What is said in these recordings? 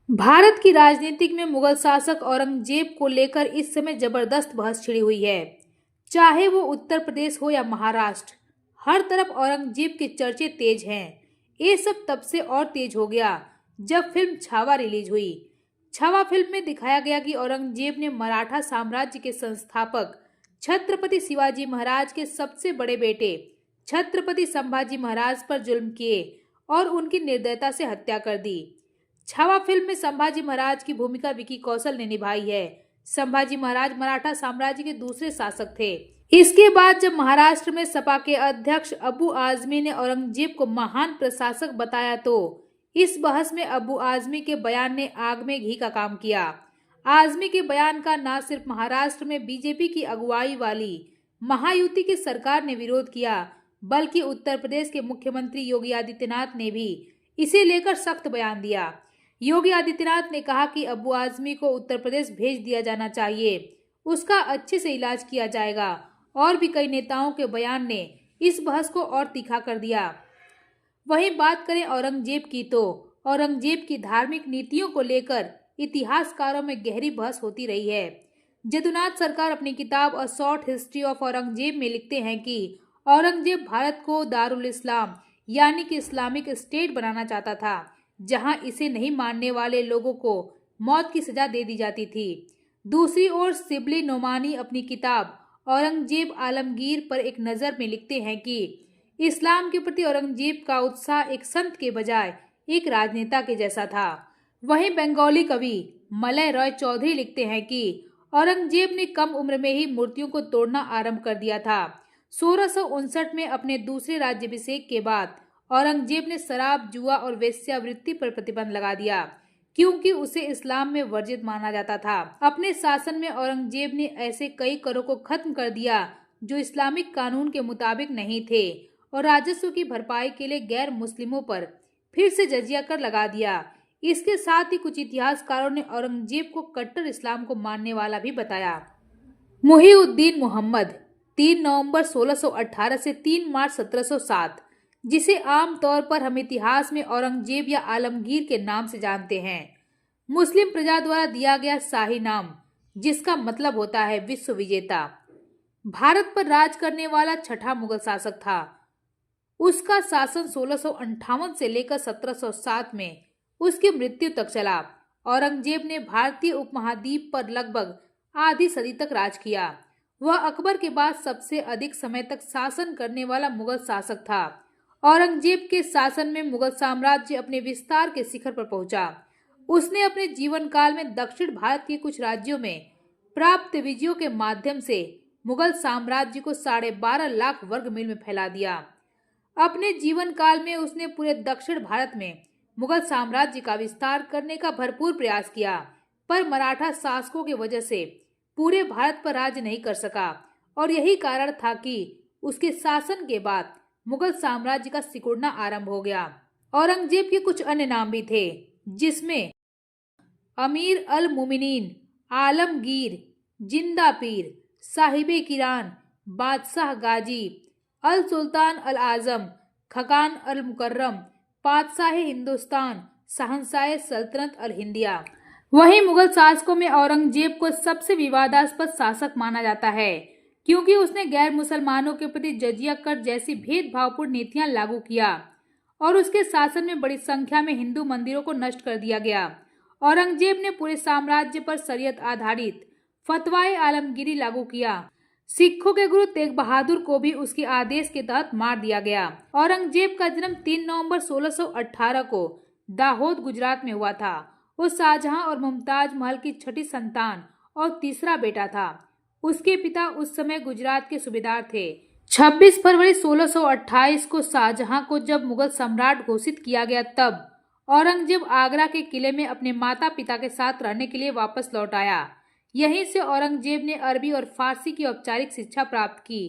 भारत की राजनीति में मुगल शासक औरंगजेब को लेकर इस समय जबरदस्त बहस छिड़ी हुई है। चाहे वो उत्तर प्रदेश हो या महाराष्ट्र, हर तरफ औरंगजेब के चर्चे तेज हैं। ये सब तब से और तेज हो गया जब फिल्म छावा रिलीज हुई। छावा फिल्म में दिखाया गया कि औरंगजेब ने मराठा साम्राज्य के संस्थापक छत्रपति शिवाजी महाराज के सबसे बड़े बेटे छत्रपति संभाजी महाराज पर जुल्म किए और उनकी निर्दयता से हत्या कर दी। छावा फिल्म में संभाजी महाराज की भूमिका विकी कौशल ने निभाई है। संभाजी महाराज मराठा साम्राज्य के दूसरे शासक थे। इसके बाद जब महाराष्ट्र में सपा के अध्यक्ष अबू आजमी ने औरंगजेब को महान प्रशासक बताया तो इस बहस में अबू आजमी के बयान ने आग में घी का काम किया। आजमी के बयान का न सिर्फ महाराष्ट्र में बीजेपी की अगुवाई वाली महायुति की सरकार ने विरोध किया, बल्कि उत्तर प्रदेश के मुख्यमंत्री योगी आदित्यनाथ ने भी इसे लेकर सख्त बयान दिया। योगी आदित्यनाथ ने कहा कि अबू आजमी को उत्तर प्रदेश भेज दिया जाना चाहिए, उसका अच्छे से इलाज किया जाएगा। और भी कई नेताओं के बयान ने इस बहस को और तीखा कर दिया। वहीं बात करें औरंगजेब की तो औरंगजेब की धार्मिक नीतियों को लेकर इतिहासकारों में गहरी बहस होती रही है। जदुनाथ सरकार अपनी किताब a short history of Aurangzeb में लिखते हैं कि औरंगजेब भारत को दारुल इस्लाम यानी कि इस्लामिक स्टेट बनाना चाहता था, जहां इसे नहीं मानने वाले लोगों को मौत की सजा दे दी जाती थी। दूसरी ओर शिबली नोमानी अपनी किताब औरंगजेब आलमगीर पर एक नज़र में लिखते हैं कि इस्लाम के प्रति औरंगजेब का उत्साह एक संत के बजाय एक राजनेता के जैसा था। वहीं बंगाली कवि मलय रॉय चौधरी लिखते हैं कि औरंगजेब ने कम उम्र में ही मूर्तियों को तोड़ना आरंभ कर दिया था। 1659 में अपने दूसरे राज्याभिषेक के बाद औरंगजेब ने शराब, जुआ और वेश्यावृत्ति पर प्रतिबंध लगा दिया, क्योंकि उसे इस्लाम में वर्जित माना जाता था। अपने शासन में औरंगजेब ने ऐसे कई करों को खत्म कर दिया जो इस्लामिक कानून के मुताबिक नहीं थे और राजस्व की भरपाई के लिए गैर मुस्लिमों पर फिर से जजिया कर लगा दिया। इसके साथ ही कुछ इतिहासकारों ने औरंगजेब को कट्टर इस्लाम को मानने वाला भी बताया। मुहीउद्दीन मोहम्मद 3 नवंबर 1618 से 3 मार्च 1707, जिसे आमतौर पर हम इतिहास में औरंगजेब या आलमगीर के नाम से जानते हैं, मुस्लिम प्रजा द्वारा दिया गया शाही नाम, जिसका मतलब होता है विश्व विजेता। भारत पर राज करने वाला छठा मुगल शासक था। उसका शासन 1658 से लेकर 1707 में उसकी मृत्यु तक चला। औरंगजेब ने भारतीय उपमहाद्वीप पर लगभग आधी सदी तक राज किया। वह अकबर के बाद सबसे अधिक समय तक शासन करने वाला मुगल शासक था। औरंगजेब के शासन में मुगल साम्राज्य अपने विस्तार के शिखर पर पहुंचा। उसने अपने जीवन काल में दक्षिण भारत के कुछ राज्यों में प्राप्त विजयों के माध्यम से मुगल साम्राज्य को 12.5 लाख वर्ग मील में फैला दिया। अपने जीवन काल में उसने पूरे दक्षिण भारत में मुगल साम्राज्य का विस्तार करने का भरपूर प्रयास किया, पर मराठा शासकों की वजह से पूरे भारत पर राज्य नहीं कर सका और यही कारण था कि उसके शासन के बाद मुगल साम्राज्य का सिकुड़ना आरंभ हो गया। औरंगजेब के कुछ अन्य नाम भी थे, जिसमें अमीर अल मुमिनीन, आलमगीर, जिंदा पीर, साहिबे किरान, बादशाह गाजी, अल सुल्तान अल आजम, खकान अल मुकर्रम, पातशाह हिंदुस्तान, शहंशाह सल्तनत अल हिंदिया। वहीं मुगल शासकों में औरंगजेब को सबसे विवादास्पद शासक माना जाता है, क्योंकि उसने गैर मुसलमानों के प्रति जजिया कर जैसी भेदभावपूर्ण नीतियां लागू किया और उसके शासन में बड़ी संख्या में हिंदू मंदिरों को नष्ट कर दिया गया। औरंगजेब ने पूरे साम्राज्य पर शरीयत आधारित फतवाए आलमगीरी लागू किया। सिखों के गुरु तेग बहादुर को भी उसके आदेश के तहत मार दिया गया। औरंगजेब का जन्म 3 नवंबर 1618 को दाहोद, गुजरात में हुआ था। वो शाहजहां और मुमताज महल की छठी संतान और तीसरा बेटा था। उसके पिता उस समय गुजरात के सूबेदार थे। 26 फरवरी 1628 को शाहजहां को जब मुगल सम्राट घोषित किया गया, तब औरंगजेब आगरा के किले में अपने माता पिता के साथ रहने के लिए वापस लौट आया। यहीं से औरंगजेब ने अरबी और फारसी की औपचारिक शिक्षा प्राप्त की।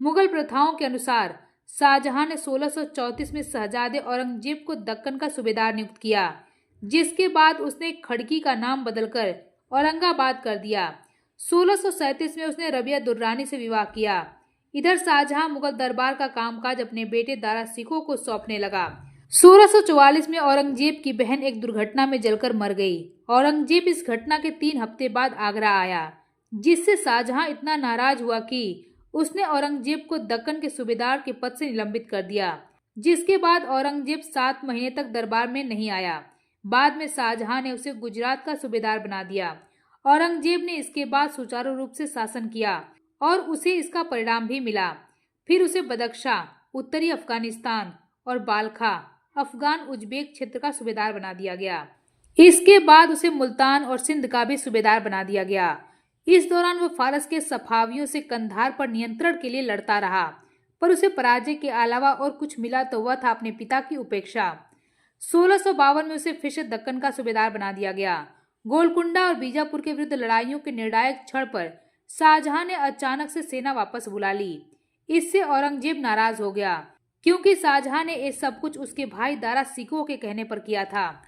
मुगल प्रथाओं के अनुसार शाहजहां ने 1634 में शहजादे औरंगजेब को दक्कन का सूबेदार नियुक्त किया, जिसके बाद उसने खड़की का नाम बदलकर औरंगाबाद कर दिया। 1637 में उसने रबिया दुर्रानी से विवाह किया। इधर शाहजहां मुगल दरबार का कामकाज अपने बेटे दारा शिकोह को सौंपने लगा। 1644 में औरंगजेब की बहन एक दुर्घटना में जलकर मर गई। औरंगजेब इस घटना के 3 हफ्ते बाद आगरा आया, जिससे शाहजहां इतना नाराज हुआ कि उसने औरंगजेब को दक्कन के सूबेदार के पद से निलंबित कर दिया। जिसके बाद औरंगजेब 7 महीने तक दरबार में नहीं आया। बाद में शाहजहां ने उसे गुजरात का सूबेदार बना दिया। औरंगजेब ने इसके बाद सुचारू रूप से शासन किया और उसे इसका परिणाम भी मिला। फिर उसे बदख्शा, उत्तरी अफगानिस्तान और बाल्खा, अफगान उज्बेक क्षेत्र का सूबेदार बना दिया गया। इसके बाद उसे मुल्तान और सिंध का भी सूबेदार बना दिया गया। इस दौरान वह फारस के सफावियों से कंधार पर नियंत्रण के लिए लड़ता रहा, पर उसे पराजय के अलावा और कुछ मिला तो वह था अपने पिता की उपेक्षा। 1652 में उसे फिर से दक्कन का सूबेदार बना दिया गया। गोलकुंडा और बीजापुर के विरुद्ध लड़ाइयों के निर्णायक क्षण पर शाहजहां ने अचानक से सेना वापस बुला ली। इससे औरंगजेब नाराज हो गया, क्योंकि शाहजहां ने ये सब कुछ उसके भाई दारा सिकोह के कहने पर किया था।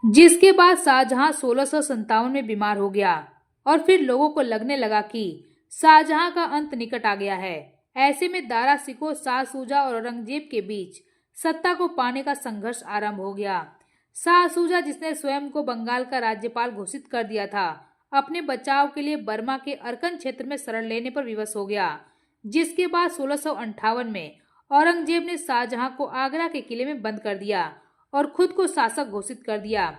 जिसके बाद शाहजहां 1657 में बीमार हो गया और फिर लोगों को लगने लगा कि शाहजहां का अंत निकट आ गया है। ऐसे में दारा सिकोह, शाह सूजा और औरंगजेब के बीच सत्ता को पाने का संघर्ष आरंभ हो गया। शाह सूजा, जिसने स्वयं को बंगाल का राज्यपाल घोषित कर दिया था, अपने बचाव के लिए बर्मा के अरकन क्षेत्र में शरण लेने पर विवश हो गया। जिसके बाद 1658 में औरंगजेब ने शाहजहां को आगरा के किले में बंद कर दिया और खुद को शासक घोषित कर दिया।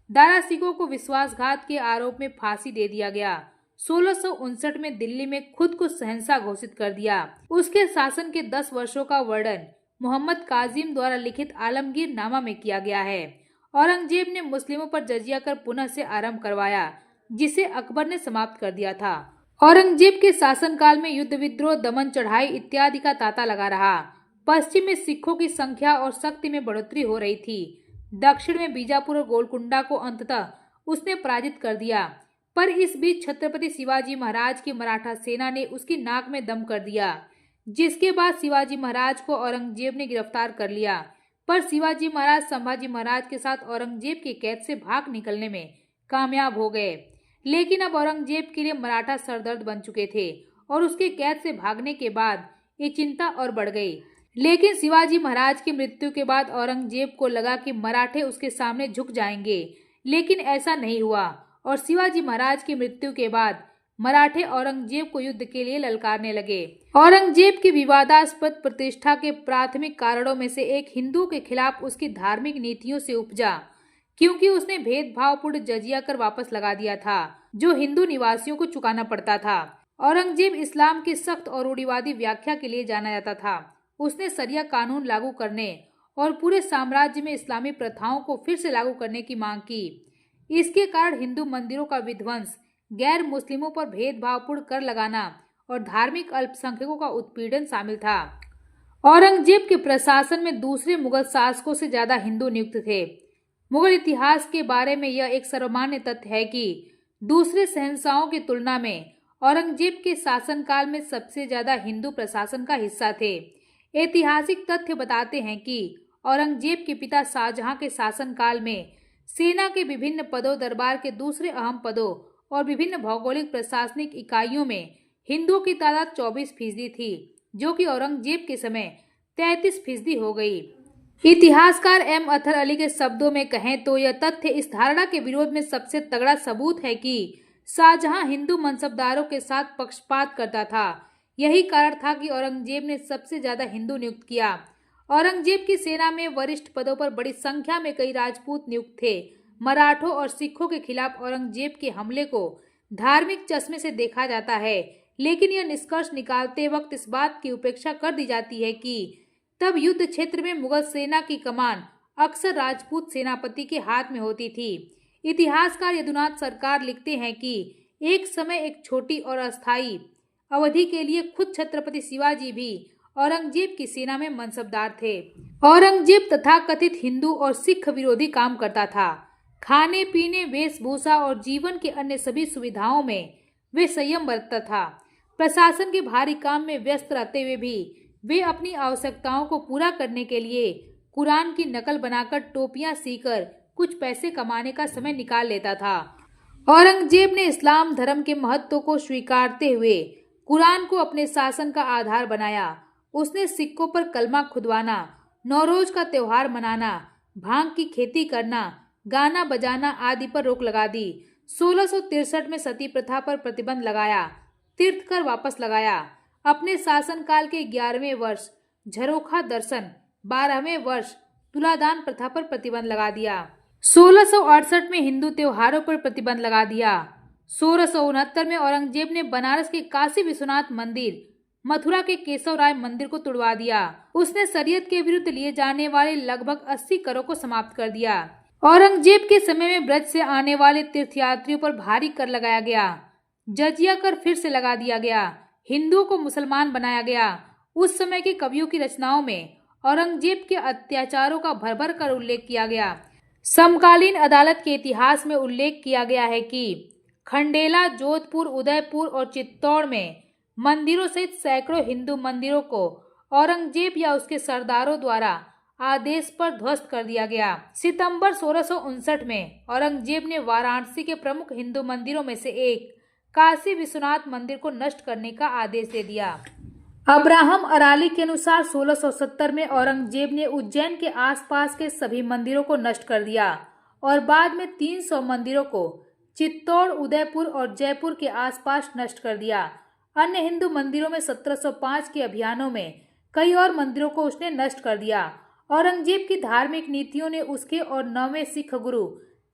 दारा सिकोह को विश्वासघात के आरोप में फांसी दे दिया गया। 1659 में दिल्ली में खुद को शहंशाह घोषित कर दिया। उसके शासन के 10 वर्षों का वर्णन मोहम्मद काजिम द्वारा लिखित आलमगीर नामा में किया गया है। औरंगजेब ने मुस्लिमों पर जजिया कर पुनः से आरंभ करवाया, जिसे अकबर ने समाप्त कर दिया था। औरंगजेब के शासनकाल में युद्ध, विद्रोह, दमन, चढ़ाई इत्यादि का तांता लगा रहा। पश्चिम में सिखों की संख्या और शक्ति में बढ़ोतरी हो रही थी। दक्षिण में बीजापुर और गोलकुंडा को अंततः उसने पराजित कर दिया, पर इस बीच छत्रपति शिवाजी महाराज की मराठा सेना ने उसकी नाक में दम कर दिया। जिसके बाद शिवाजी महाराज को औरंगजेब ने गिरफ्तार कर लिया, पर शिवाजी महाराज संभाजी महाराज के साथ औरंगजेब की कैद से भाग निकलने में कामयाब हो गए। लेकिन अब औरंगजेब के लिए मराठा सरदर्द बन चुके थे और उसके कैद से भागने के बाद ये चिंता और बढ़ गई। लेकिन शिवाजी महाराज की मृत्यु के बाद औरंगजेब को लगा कि मराठे उसके सामने झुक जाएंगे, लेकिन ऐसा नहीं हुआ और शिवाजी महाराज की मृत्यु के बाद मराठे औरंगजेब को युद्ध के लिए ललकारने लगे। औरंगजेब की विवादास्पद प्रतिष्ठा के प्राथमिक कारणों में से एक हिंदुओं के खिलाफ उसकी धार्मिक नीतियों से उपजा, क्योंकि उसने भेदभावपूर्ण जजिया कर वापस लगा दिया था, जो हिंदू निवासियों को चुकाना पड़ता था। औरंगजेब इस्लाम की सख्त और रूढ़िवादी व्याख्या के लिए जाना जाता था। उसने शरिया कानून लागू करने और पूरे साम्राज्य में इस्लामी प्रथाओं को फिर से लागू करने की मांग की। इसके कारण हिंदू मंदिरों का विध्वंस, गैर मुस्लिमों पर भेदभावपूर्ण कर लगाना और धार्मिक अल्पसंख्यकों का उत्पीड़न शामिल था। औरंगजेब के प्रशासन में दूसरे मुगल शासकों से ज्यादा हिंदू नियुक्त थे। मुगल इतिहास के बारे में यह एक सर्वमान्य तथ्य है कि दूसरे शहंशाहों की तुलना में औरंगजेब के शासनकाल में सबसे ज्यादा हिंदू प्रशासन का हिस्सा थे। ऐतिहासिक तथ्य बताते हैं कि औरंगजेब के पिता शाहजहां के शासनकाल में सेना के विभिन्न पदों, दरबार के दूसरे अहम पदों और विभिन्न भौगोलिक प्रशासनिक इकाइयों में हिंदुओं की तादाद 24% थी, जो कि औरंगजेब के समय 33% हो गई। इतिहासकार एम अतहर अली के शब्दों में कहें तो यह तथ्य इस धारणा के विरोध में सबसे तगड़ा सबूत है कि शाहजहां हिंदू मनसबदारों के साथ पक्षपात करता था। यही कारण था कि औरंगजेब ने सबसे ज्यादा हिंदू नियुक्त किया। औरंगजेब की सेना में वरिष्ठ पदों पर बड़ी संख्या में कई राजपूत नियुक्त थे। मराठों और सिखों के खिलाफ औरंगजेब के हमले को धार्मिक चश्मे से देखा जाता है, लेकिन यह निष्कर्ष निकालते वक्त इस बात की उपेक्षा कर दी जाती है कि तब युद्ध क्षेत्र में मुगल सेना की कमान अक्सर राजपूत सेनापति के हाथ में होती थी। इतिहासकार यदुनाथ सरकार लिखते हैं कि एक समय एक छोटी और अस्थायी अवधि के लिए खुद छत्रपति शिवाजी भी औरंगजेब की सेना में मनसबदार थे। औरंगजेब तथाकथित हिंदू और सिख विरोधी काम करता था। खाने पीने, वेशभूषा और जीवन के अन्य सभी सुविधाओं में वे संयम बरतता था। प्रशासन के भारी काम में व्यस्त रहते हुए भी वे अपनी आवश्यकताओं को पूरा करने के लिए कुरान की नकल बनाकर टोपियां सीकर कुछ पैसे कमाने का समय निकाल लेता था। औरंगजेब ने इस्लाम धर्म के महत्व को स्वीकारते हुए कुरान को अपने शासन का आधार बनाया। उसने सिक्कों पर कलमा खुदवाना, नौरोज का त्योहार मनाना, भांग की खेती करना, गाना बजाना आदि पर रोक लगा दी। 1663 में सती प्रथा पर प्रतिबंध लगाया, तीर्थकर वापस लगाया। अपने शासनकाल के 11वें वर्ष झरोखा दर्शन, 12वें वर्ष तुलादान प्रथा पर प्रतिबंध लगा दिया। 1668 में हिंदू त्योहारों पर प्रतिबंध लगा दिया। 1669 में औरंगजेब ने बनारस के काशी विश्वनाथ मंदिर, मथुरा के केशव राय मंदिर को तुड़वा दिया। उसने शरीयत के विरुद्ध लिए जाने वाले लगभग 80 करों को समाप्त कर दिया। औरंगजेब के समय में ब्रज से आने वाले तीर्थयात्रियों पर भारी कर लगाया गया। जजिया कर फिर से लगा दिया गया। हिंदुओं को मुसलमान बनाया गया। उस समय के कवियों की रचनाओं में औरंगजेब के अत्याचारों का भर भर कर उल्लेख किया गया। समकालीन अदालत के इतिहास में उल्लेख किया गया है कि खंडेला, जोधपुर, उदयपुर और चित्तौड़ में मंदिरों सहित सैकड़ों हिंदू मंदिरों को औरंगजेब या उसके सरदारों द्वारा आदेश पर ध्वस्त कर दिया गया। सितंबर 1659 में औरंगजेब ने वाराणसी के प्रमुख हिंदू मंदिरों में से एक काशी विश्वनाथ मंदिर को नष्ट करने का आदेश दे दिया। अब्राहम अराली के अनुसार 1670 में औरंगजेब ने उज्जैन के आसपास के सभी मंदिरों को नष्ट कर दिया और बाद में 300 मंदिरों को चित्तौड़, उदयपुर और जयपुर के आसपास नष्ट कर दिया। अन्य हिंदू मंदिरों में 1705 के अभियानों में कई और मंदिरों को उसने नष्ट कर दिया। औरंगजेब की धार्मिक नीतियों ने उसके और 9वें सिख गुरु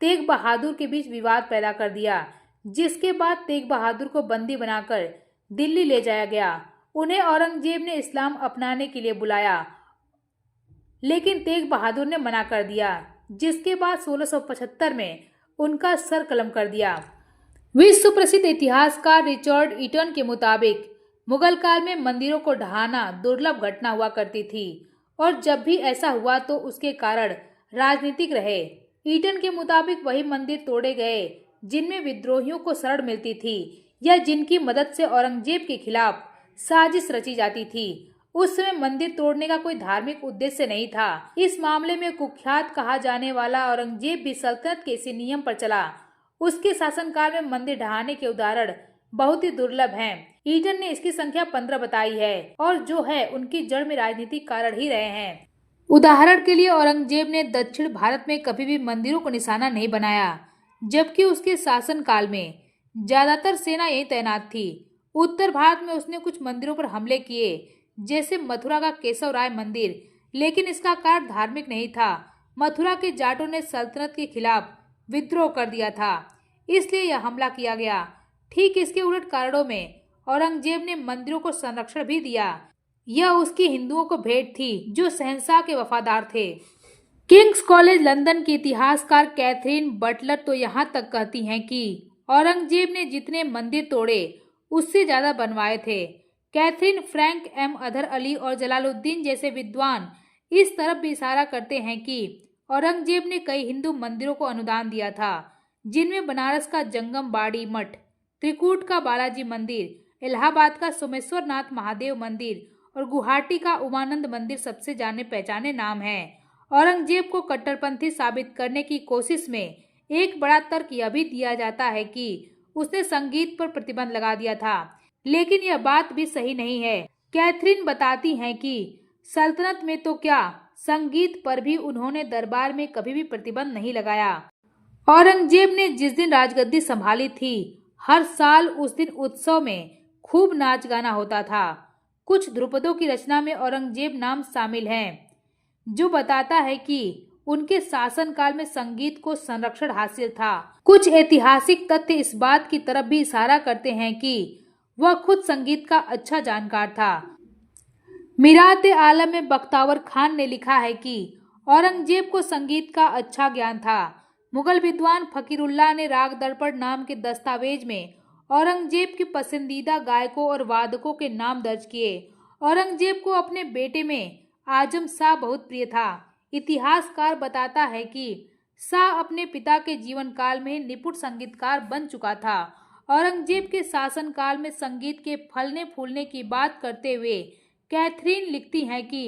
तेग बहादुर के बीच विवाद पैदा कर दिया, जिसके बाद तेग बहादुर को बंदी बनाकर दिल्ली ले जाया गया। उन्हें औरंगजेब ने इस्लाम अपनाने के लिए बुलाया, लेकिन तेग बहादुर ने मना कर दिया, जिसके बाद 1675 में उनका सर कलम कर दिया। विश्व प्रसिद्ध इतिहासकार रिचर्ड ईटन के मुताबिक मुगल काल में मंदिरों को ढहाना दुर्लभ घटना हुआ करती थी और जब भी ऐसा हुआ तो उसके कारण राजनीतिक रहे। ईटन के मुताबिक वही मंदिर तोड़े गए जिनमें विद्रोहियों को शरण मिलती थी या जिनकी मदद से औरंगजेब के खिलाफ साजिश रची जाती थी। उस समय मंदिर तोड़ने का कोई धार्मिक उद्देश्य नहीं था। इस मामले में कुख्यात कहा जाने वाला औरंगजेब भी सल्तनत के इसी नियम पर चला। उसके शासनकाल में मंदिर ढहाने के उदाहरण बहुत ही दुर्लभ हैं। ईटन ने इसकी संख्या 15 बताई है और जो है उनकी जड़ में राजनीतिक कारण ही रहे हैं। उदाहरण के लिए औरंगजेब ने दक्षिण भारत में कभी भी मंदिरों को निशाना नहीं बनाया, जबकि उसके शासनकाल में ज्यादातर सेना यहीं तैनात थी। उत्तर भारत में उसने कुछ मंदिरों पर हमले किए, जैसे मथुरा का केशव राय मंदिर, लेकिन इसका कारण धार्मिक नहीं था। मथुरा के जाटों ने सल्तनत के खिलाफ विद्रोह कर दिया था, इसलिए यह हमला किया गया। ठीक इसके उलट कारणों में औरंगजेब ने मंदिरों को संरक्षण भी दिया। यह उसकी हिंदुओं को भेंट थी जो शहंशाह के वफादार थे। किंग्स कॉलेज लंदन की इतिहासकार कैथरीन बटलर तो यहाँ तक कहती हैं कि औरंगजेब ने जितने मंदिर तोड़े उससे ज्यादा बनवाए थे। कैथरीन, फ्रैंक एम अदर अली और जलालुद्दीन जैसे विद्वान इस तरफ भी इशारा करते हैं कि औरंगजेब ने कई हिंदू मंदिरों को अनुदान दिया था, जिनमें बनारस का जंगम बाड़ी मठ, त्रिकूट का बालाजी मंदिर, इलाहाबाद का सोमेश्वर नाथ महादेव मंदिर और गुवाहाटी का उमानंद मंदिर सबसे जाने पहचाने नाम हैं। औरंगजेब को कट्टरपंथी साबित करने की कोशिश में एक बड़ा तर्क यह भी दिया जाता है कि उसने संगीत पर प्रतिबंध लगा दिया था, लेकिन यह बात भी सही नहीं है। कैथरीन बताती हैं कि सल्तनत में तो क्या, संगीत पर भी उन्होंने दरबार में कभी भी प्रतिबंध नहीं लगाया। औरंगजेब ने जिस दिन राजगद्दी संभाली थी, हर साल उस दिन उत्सव में खूब नाच गाना होता था। कुछ ध्रुपदों की रचना में औरंगजेब नाम शामिल हैं, जो बताता है कि उनके शासनकाल में संगीत को संरक्षण हासिल था। कुछ ऐतिहासिक तथ्य इस बात की तरफ भी इशारा करते हैं कि वह खुद संगीत का अच्छा जानकार था। मिरात आलम में बख्तावर खान ने लिखा है कि औरंगजेब को संगीत का अच्छा ज्ञान था। मुगल विद्वान फकीरुल्लाह ने राग दर्पण नाम के दस्तावेज में औरंगजेब के पसंदीदा गायकों और वादकों के नाम दर्ज किए। औरंगजेब को अपने बेटे में आजम शाह बहुत प्रिय था। इतिहासकार बताता है कि शाह अपने पिता के जीवन काल में निपुण संगीतकार बन चुका था। औरंगजेब के शासनकाल में संगीत के फलने फूलने की बात करते हुए कैथरीन लिखती हैं कि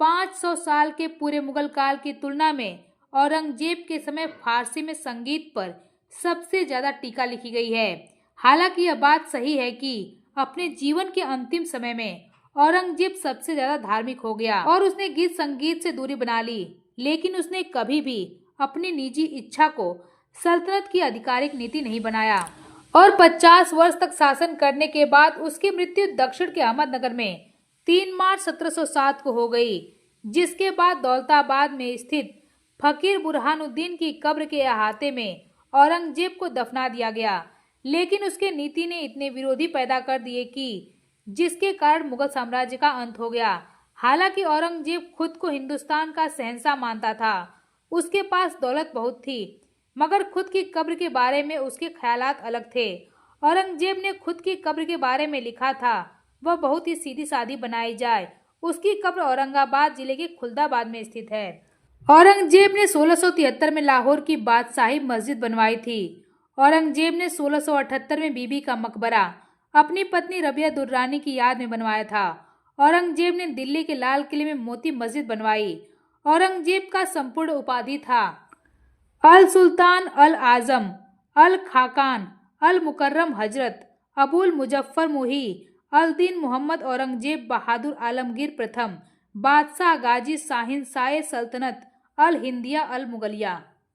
500 साल के पूरे मुगल काल की तुलना में औरंगजेब के समय फारसी में संगीत पर सबसे ज्यादा टीका लिखी गई है। हालांकि यह बात सही है कि अपने जीवन के अंतिम समय में औरंगजेब सबसे ज्यादा धार्मिक हो गया और उसने गीत संगीत से दूरी बना ली, लेकिन उसने कभी भी अपनी निजी इच्छा को सल्तनत की आधिकारिक नीति नहीं बनाया और 50 वर्ष तक शासन करने के बाद उसकी मृत्यु दक्षिण के अहमदनगर में 3 मार्च 1707 को हो गई, जिसके बाद दौलताबाद में स्थित फकीर बुरहानुद्दीन की कब्र के अहाते में औरंगजेब को दफना दिया गया। लेकिन उसके नीति ने इतने विरोधी पैदा कर दिए कि जिसके कारण मुगल साम्राज्य का अंत हो गया। हालांकि औरंगजेब खुद को हिंदुस्तान का शहंशाह मानता था, उसके पास दौलत बहुत थी, मगर खुद की कब्र के बारे में उसके ख्यालात अलग थे। औरंगजेब ने खुद की कब्र के बारे में लिखा था, वह बहुत ही सीधी सादी बनाई जाए। उसकी कब्र औरंगाबाद जिले के खुलदाबाद में स्थित है। औरंगजेब ने 1673 में लाहौर की बादशाही मस्जिद बनवाई थी। औरंगजेब ने 1678 में बीबी का मकबरा अपनी पत्नी रबिया दुर्रानी की याद में बनवाया था। औरंगजेब ने दिल्ली के लाल किले में मोती मस्जिद बनवाई। औरंगजेब का संपूर्ण उपाधि था अल सुल्तान, अल आजम, अल खाकान, अल मुकर्रम हजरत, अबुल मुजफ्फर मुही, अल दीन मोहम्मद औरंगजेब बहादुर आलमगीर प्रथम, बादशाह गाजी शाहिन शाह सल्तनत, अल हिंदिया, अल मुगलिया।